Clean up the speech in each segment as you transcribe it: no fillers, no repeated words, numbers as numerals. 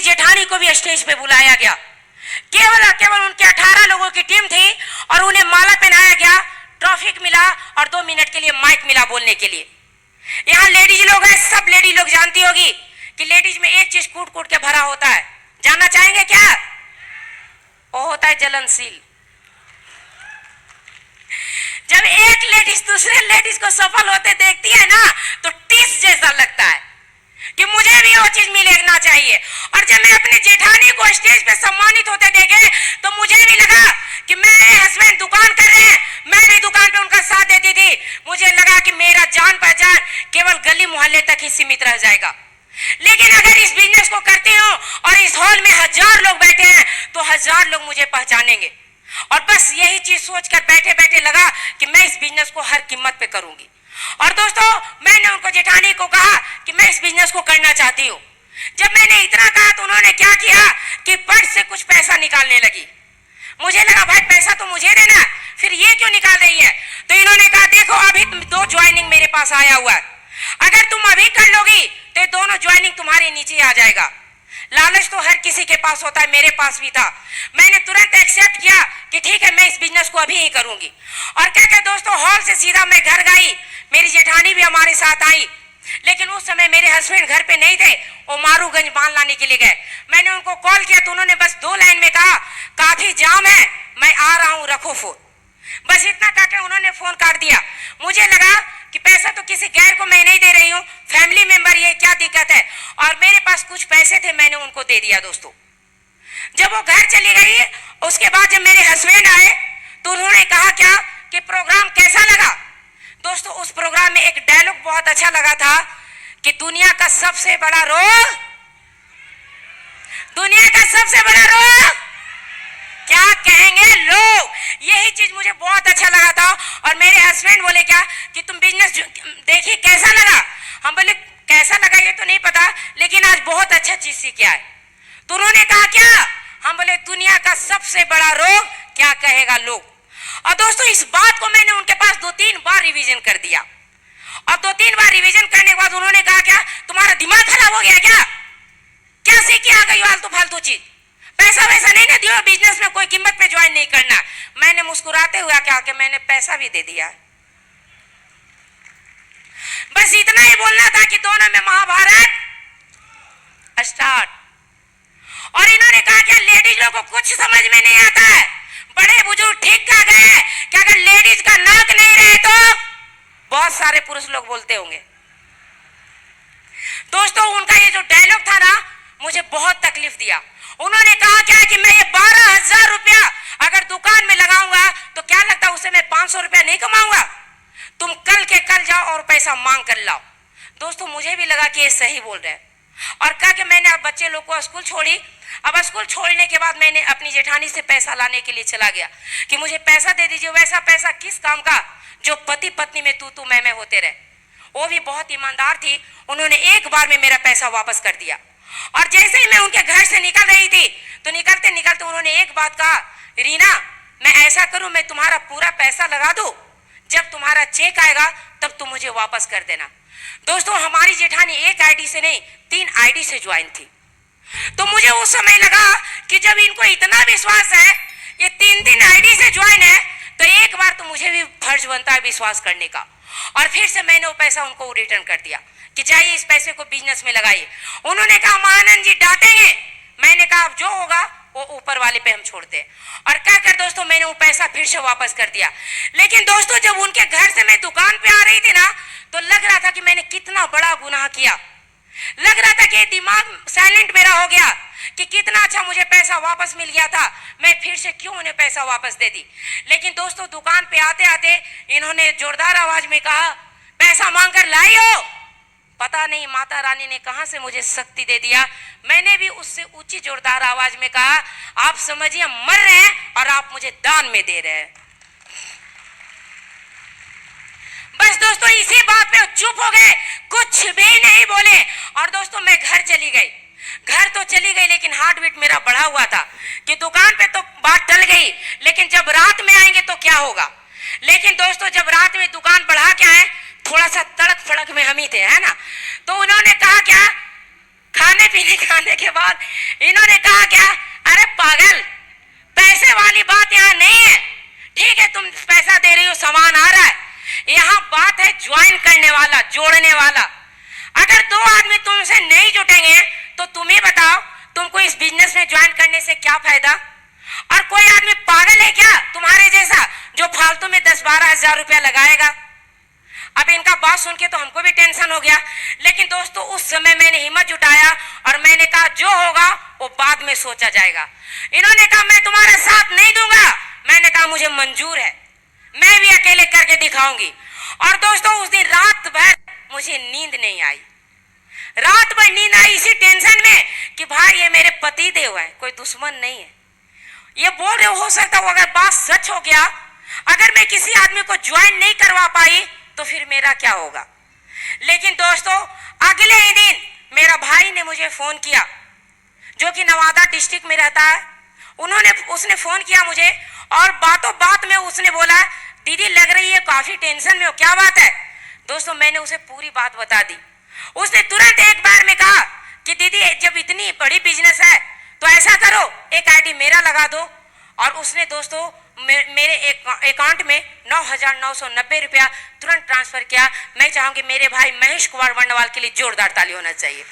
जेठानी को भी स्टेज पे बुलाया गया। केवल उनके 18 लोगों की टीम थी और उन्हें माला पहनाया गया, ट्रॉफिक मिला और 2 मिनट के लिए माइक मिला बोलने के लिए। यहाँ लेडीज लोग हैं, सब लेडीज लोग जानती होगी कि लेडीज में एक चीज कूट कूट के भरा होता है। जानना चाहेंगे क्या? वो होता है जलनशील। जब एक लेडीज दूसरे लेडीज को सफल होते देखती है ना तो टीस जैसा लगता है कि मुझे भी वो चीज मिलना चाहिए। और जब मैं अपने जेठानी को स्टेज पे सम्मानित होते देखे तो मुझे भी लगा कि मेरे हस्बैंड दुकान कर रहे हैं, मैं भी दुकान पे उनका साथ देती थी। मुझे लगा कि मेरा जान पहचान केवल गली मोहल्ले तक ही सीमित रह जाएगा, लेकिन अगर इस बिजनेस को करती हूँ और इस हॉल में 1000 लोग बैठे हैं तो 1000 लोग मुझे पहचानेंगे। और बस यही चीज सोचकर बैठे बैठे लगा कि मैं इस बिजनेस को हर कीमत पे करूंगी। और दोस्तों, मैंने उनको जेठानी को कहा कि मैं इस बिजनेस को करना चाहती हूँ। जब मैंने इतना कहा तो उन्होंने क्या किया कि पर्स से कुछ पैसा निकालने लगी। मुझे लगा भाई पैसा तो मुझे देना, फिर ये क्यों निकाल रही है? तो इन्होंने कहा देखो अभी 2 ज्वाइनिंग मेरे पास आया हुआ है, अगर तुम अभी कर लोगी तो दोनों ज्वाइनिंग तुम्हारे नीचे आ जाएगा। लालच तो हर किसी के पास होता है, मेरे पास भी था। मैंने तुरंत एक्सेप्ट किया कि ठीक है मैं इस बिजनेस को अभी ही करूंगी। और क्या क्या दोस्तों, हॉल से सीधा मैं घर गई। मेरी जेठानी भी हमारे साथ आई, लेकिन उस समय मेरे हस्बैंड घर पे नहीं थे, वो मारूगंज माल लाने के लिए गए। मैंने उनको कॉल किया तो उन्होंने बस 2 लाइन में कहा काफी जाम है, मैं आ रहा हूँ, रखो फोन। बस इतना कह के उन्होंने फोन काट दिया। मुझे लगा कि पैसा तो किसी गैर को मैं नहीं दे रही हूँ, फैमिली मेंबर, ये क्या दिक्कत है? और मेरे पास कुछ पैसे थे, मैंने उनको दे दिया। दोस्तों, जब वो घर चली गई उसके बाद जब मेरे हस्बैंड आए तो उन्होंने कहा क्या कि प्रोग्राम कैसा लगा? दोस्तों, उस प्रोग्राम में एक डायलॉग बहुत अच्छा लगा था कि दुनिया का सबसे बड़ा रोग क्या कहेंगे लोग। यही चीज मुझे बहुत अच्छा लगा था। और मेरे हस्बैंड बोले क्या कि तुम बिजनेस देखिए कैसा लगा? हम बोले कैसा लगा ये तो नहीं पता, लेकिन आज बहुत अच्छा चीज सीखा है। तो उन्होंने कहा क्या? हम बोले दुनिया का सबसे बड़ा रोग क्या कहेगा लोग। और दोस्तों, इस बात को मैंने उनके पास 2-3 बार रिवीजन कर दिया। और 2-3 बार रिवीजन करने के बाद उन्होंने कहा क्या तुम्हारा दिमाग खराब हो गया क्या सीख के आ गई फालतू फालतू चीज? पैसा वैसा नहीं ना दियो, बिजनेस में कोई कीमत पे ज्वाइन नहीं करना। मैंने मुस्कुराते हुए क्या कि मैंने पैसा भी दे दिया। बस इतना ही बोलना था कि दोनों में महाभारत स्टार्ट। और इन्होंने कहा कि लेडीज लोगों को कुछ समझ में नहीं आता है। बड़े बुजुर्ग ठीक कह गए कि अगर लेडीज का नाक नहीं रहे तो बहुत सारे पुरुष लोग बोलते होंगे। दोस्तों, उनका ये जो डायलॉग था ना मुझे बहुत तकलीफ दिया। उन्होंने कहा क्या कि मैं ये 12,000 रुपया अगर दुकान में लगाऊंगा तो क्या लगता उससे मैं 500 रुपया नहीं कमाऊंगा? तुम कल के कल जाओ और पैसा मांग कर लाओ। दोस्तों, मुझे भी लगा कि ये सही बोल रहे हैं। और कहा कि मैंने अब बच्चे लोग को स्कूल छोड़ी। अब स्कूल छोड़ने के बाद मैंने अपनी जेठानी से पैसा लाने के लिए चला गया कि मुझे पैसा दे दीजिए। वैसा पैसा किस काम का जो पति पत्नी में तू मैं होते रहे। वो भी बहुत ईमानदार थी, उन्होंने एक बार में मेरा पैसा वापस कर दिया। और जैसे ही मैं उनके घर से निकल रही थी तो निकलते निकलते उन्होंने एक बात कहा, रीना मैं ऐसा करूं मैं तुम्हारा पूरा पैसा लगा दूं, जब तुम्हारा चेक आएगा तब तुम मुझे वापस कर देना। दोस्तों, हमारी जेठानी एक आईडी से नहीं 3 आईडी से ज्वाइन थी। तो मुझे उस समय लगा कि जब इनको इतना विश्वास है, ये 3 आईडी से ज्वाइन है, तो एक बार तो मुझे भी फर्ज बनता है विश्वास करने का। और फिर से मैंने वो पैसा उनको रिटर्न कर दिया कि जाइए इस पैसे को बिजनेस में लगाइए। उन्होंने कहा महानंद जी डांटेंगे। मैंने कहा अब जो होगा वो ऊपर वाले पे हम छोड़ते हैं। और क्या कर दोस्तों, मैंने वो पैसा फिर से वापस कर दिया। लेकिन दोस्तों, जब उनके घर से मैं दुकान पे आ रही थी ना तो लग रहा था कि मैंने कितना बड़ा गुनाह किया। लग रहा था कि दिमाग साइलेंट मेरा हो गया कि कितना अच्छा मुझे पैसा वापस मिल गया था, मैं फिर से क्यों उन्हें पैसा वापस दे दी। लेकिन दोस्तों, दुकान पे आते आते इन्होंने जोरदार आवाज में कहा पैसा मांग कर लाई हो। पता नहीं माता रानी ने कहां से मुझे शक्ति दे दिया। मैंने भी उससे ऊंची जोरदार आवाज में कहा आप समझिए मर रहे हैं और आप मुझे दान में दे रहे हैं। बस दोस्तों, इसी बात पे चुप हो गए, कुछ भी नहीं बोले। और दोस्तों, मैं घर चली गई। घर तो चली गई लेकिन हार्ट बीट मेरा बढ़ा हुआ था कि दुकान पे तो बात टल गई, लेकिन जब रात में आएंगे तो क्या होगा। लेकिन दोस्तों, जब रात में दुकान बढ़ा के आए, थोड़ा सा तड़क फड़क में हम ही थे, है ना। तो उन्होंने कहा क्या खाने पीने खाने के बाद इन्होंने कहा क्या, अरे पागल, पैसे वाली बात यहाँ नहीं है। ठीक है, तुम पैसा दे रही हो, सामान आ रहा है, यहाँ बात है ज्वाइन करने वाला, जोड़ने वाला। अगर दो आदमी तुमसे नहीं जुटेंगे तो तुम ही बताओ, तुमको इस बिजनेस में ज्वाइन करने से क्या फायदा। और कोई आदमी पागल है क्या तुम्हारे जैसा जो फालतू में 10-12 हजार रुपया लगाएगा। अब इनका बात सुन के तो हमको भी टेंशन हो गया, लेकिन दोस्तों उस समय मैंने हिम्मत जुटाया और मैंने कहा जो होगा वो बाद में सोचा जाएगा। इन्होंने कहा मैं तुम्हारा साथ नहीं दूंगा। मैंने कहा मुझे मंजूर है, मैं भी अकेले करके दिखाऊंगी। और दोस्तों उस दिन रात भर मुझे नींद नहीं आई, रात भर नींद आई इसी टेंशन में कि भाई ये मेरे पति देव है, कोई दुश्मन नहीं है। ये बोल रहे हो सकता हो, अगर बात सच हो गया, अगर मैं किसी आदमी को ज्वाइन नहीं करवा पाई तो फिर मेरा क्या होगा। लेकिन दोस्तों अगले ही दिन मेरा भाई ने मुझे फोन किया, जो कि नवादा डिस्ट्रिक्ट में रहता है। उसने फोन किया मुझे और बातों बात में उसने बोला, दीदी लग रही है काफी टेंशन में हो, क्या बात है। दोस्तों मैंने उसे पूरी बात बता दी। उसने तुरंत एक बार में कहा कि दीदी जब इतनी बड़ी बिजनेस है तो ऐसा करो, एक आईडी मेरा लगा दो। और उसने दोस्तों मेरे अकाउंट में 9,990 रुपया तुरंत ट्रांसफर किया। मैं चाहूंगी मेरे भाई महेश कुमार वर्णवाल के लिए जोरदार ताली होना चाहिए।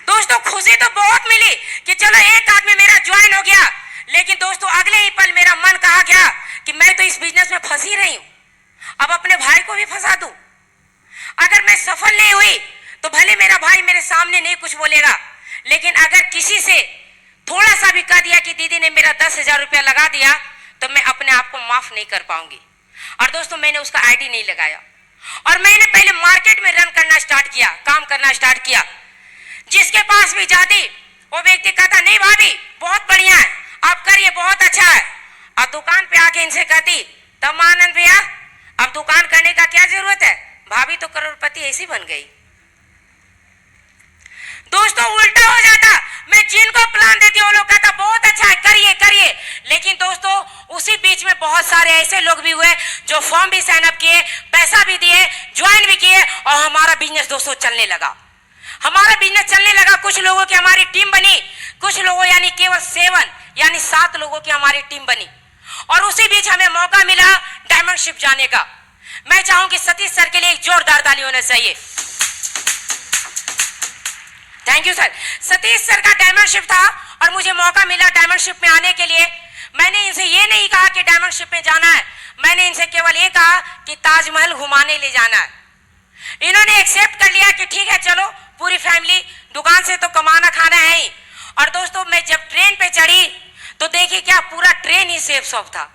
दोस्तों खुशी तो बहुत मिली कि चलो एक आदमी मेरा ज्वाइन हो गया, लेकिन दोस्तों अगले ही पल मेरा मन कहा गया कि मैं तो इस बिजनेस में फंसी रही हूं, अब अपने भाई को भी फंसा दूं। अगर मैं सफल नहीं हुई तो भले मेरा भाई मेरे सामने नहीं कुछ बोलेगा, लेकिन अगर किसी से थोड़ा सा भी कह दिया कि दीदी ने मेरा 10,000 रुपया लगा दिया तो मैं अपने आप को माफ नहीं कर पाऊंगी। और दोस्तों मैंने उसका आईडी नहीं लगाया और मैंने पहले मार्केट में रन करना स्टार्ट किया, काम करना स्टार्ट किया। जिसके पास भी जाती वो व्यक्ति कहता नहीं भाभी बहुत बढ़िया है, आप करिए बहुत अच्छा है। और दुकान पे आके इनसे कहती तब आनंद भैया अब दुकान करने का क्या जरूरत है, भाभी तो करोड़पति ऐसी बन गई। दोस्तों उल्टा हो जाता, मैं जिनको प्लान देती वो लोग कहता बहुत अच्छा है, करिए करिए। लेकिन दोस्तों उसी बीच में बहुत सारे ऐसे लोग भी हुए जो फॉर्म भी साइन अप किए, पैसा भी दिए, ज्वाइन भी किए और हमारा बिजनेस दोस्तों चलने लगा। हमारा बिजनेस चलने लगा। कुछ लोगों की हमारी टीम बनी, कुछ लोगों यानी केवल 7 लोगों की हमारी टीम बनी। और उसी बीच हमें मौका मिला डायमंड शिप जाने का। मैं चाहूंगी सतीश सर के लिए एक जोरदार ताली होना चाहिए। Thank you sir. Satish sir का डायमंड शिप था और मुझे मौका मिला डायमंड शिप में आने के लिए। मैंने इनसे ये नहीं कहा कि डायमंड शिप में जाना है, मैंने इनसे केवल ये कहा कि ताजमहल घुमाने ले जाना है। इन्होंने एक्सेप्ट कर लिया कि ठीक है चलो पूरी फैमिली, दुकान से तो कमाना खाना है ही। और दोस्तों मैं जब ट्रेन पे चढ़ी तो देखिए क्या पूरा ट्रेन ही सेफ शॉप था।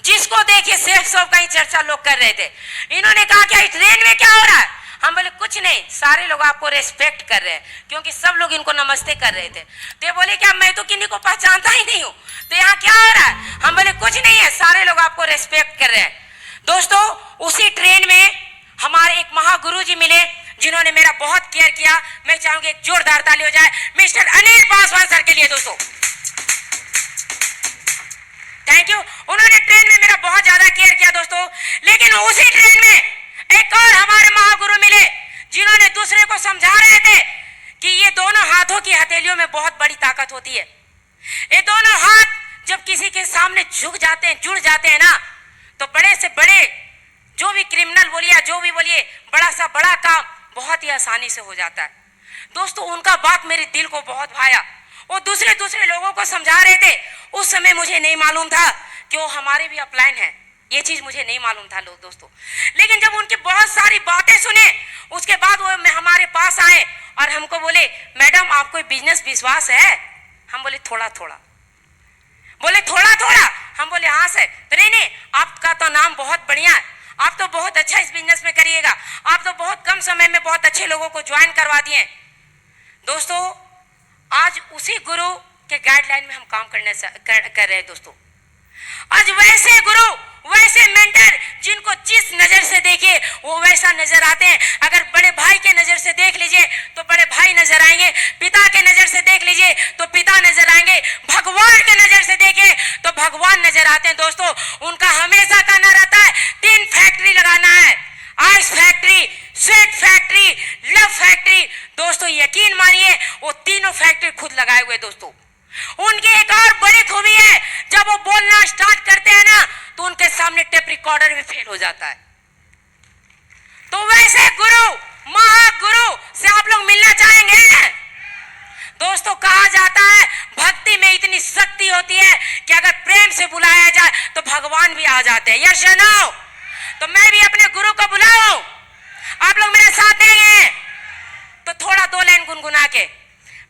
जिसको देखिए सेफ शॉप का ही चर्चा लोग कर रहे थे। इन्होंने कहा क्या ट्रेन में क्या हो रहा है, हम बोले कुछ नहीं, सारे लोग आपको रेस्पेक्ट कर रहे हैं क्योंकि सब लोग इनको नमस्ते कर रहे थे। तो ये बोले क्या मैं तो किन्हीं को पहचानता ही नहीं हूँ, तो यहाँ क्या हो रहा है, हम बोले कुछ नहीं है, सारे लोग आपको रेस्पेक्ट कर रहे हैं। दोस्तों उसी ट्रेन में हमारे एक महागुरु जी मिले जिन्होंने मेरा बहुत केयर किया। मैं चाहूंगी एक जोरदार ताली हो जाए मिस्टर अनिल पासवान सर के लिए। दोस्तों थैंक यू, उन्होंने ट्रेन में मेरा बहुत ज्यादा केयर किया दोस्तों। लेकिन उसी ट्रेन में एक और हमारे महागुरु मिले जिन्होंने दूसरे को समझा रहे थे कि ये दोनों हाथों की हथेलियों में बहुत बड़ी ताकत होती है। ये दोनों हाथ जब किसी के सामने झुक जाते हैं, जुड़ जाते हैं ना, तो बड़े से बड़े जो भी क्रिमिनल बोलिए, जो भी बोलिए, बड़ा सा बड़ा काम बहुत ही आसानी से हो जाता है। दोस्तों उनका बात मेरे दिल को बहुत भाया। वो दूसरे लोगों को समझा रहे थे। उस समय मुझे नहीं मालूम था कि वो हमारे भी अपलाइन है, ये चीज मुझे नहीं मालूम था लोग दोस्तों। लेकिन जब उनकी बहुत सारी बातें सुने उसके बाद वो हमारे पास आए और हमको बोले मैडम आपको बिजनेस विश्वास है, हम बोले थोड़ा थोड़ा। बोले थोड़ा थोड़ा, हम बोले हाँ सर। तो नहीं, आपका तो नाम बहुत बढ़िया है, आप तो बहुत अच्छा इस बिजनेस में करिएगा, आप तो बहुत कम समय में बहुत अच्छे लोगों को ज्वाइन करवा दिए। दोस्तों आज उसी गुरु के गाइडलाइन में हम काम कर रहे हैं दोस्तों। आज वैसे गुरु, वैसे मेंटर जिनको जिस नजर से देखे वो वैसा नजर आते हैं। अगर बड़े भाई के नजर से देख लीजिए तो बड़े भाई नजर आएंगे, पिता के नजर से देख लीजिए तो पिता नजर आएंगे, भगवान के नजर से देखे तो भगवान नजर आते हैं। दोस्तों उनका हमेशा कहना रहता है 3 फैक्ट्री लगाना है, ice factory, sweat factory factory दोस्तों यकीन मानिए वो तीनों फैक्ट्री खुद लगाए हुए दोस्तों। उनकी एक और बड़ी खूबी है, जब वो बोलना स्टार्ट करते हैं ना तो उनके सामने टेप रिकॉर्डर भी फेल हो जाता है। तो वैसे गुरु महागुरु से आप लोग मिलना चाहेंगे दोस्तों। कहा जाता है भक्ति में इतनी शक्ति होती है कि अगर प्रेम से बुलाया जाए तो भगवान भी आ जाते हैं। यस या नो? तो मैं भी अपने गुरु को बुलाऊं, आप लोग मेरे साथ देंगे तो थोड़ा दो लाइन गुनगुना के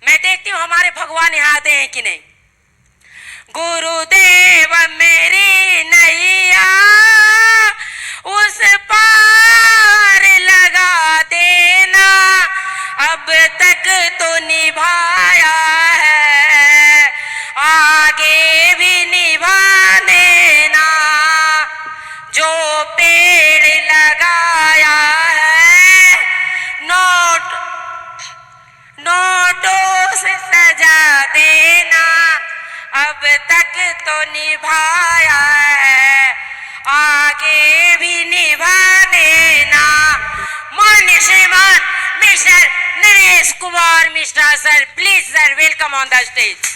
मैं देखती हूं हमारे भगवान यहाँ आते हैं कि नहीं। गुरुदेव मेरी नैया उस पार लगा देना, अब तक तो निभाया है आगे भी निभा देना, जो पेड़ लगाया है नोटों से सजा देना, अब तक तो निभाया है आगे भी निभा देना। माननीय श्रीमान mister Naresh Kumar Mishra sir, please sir, welcome on the stage.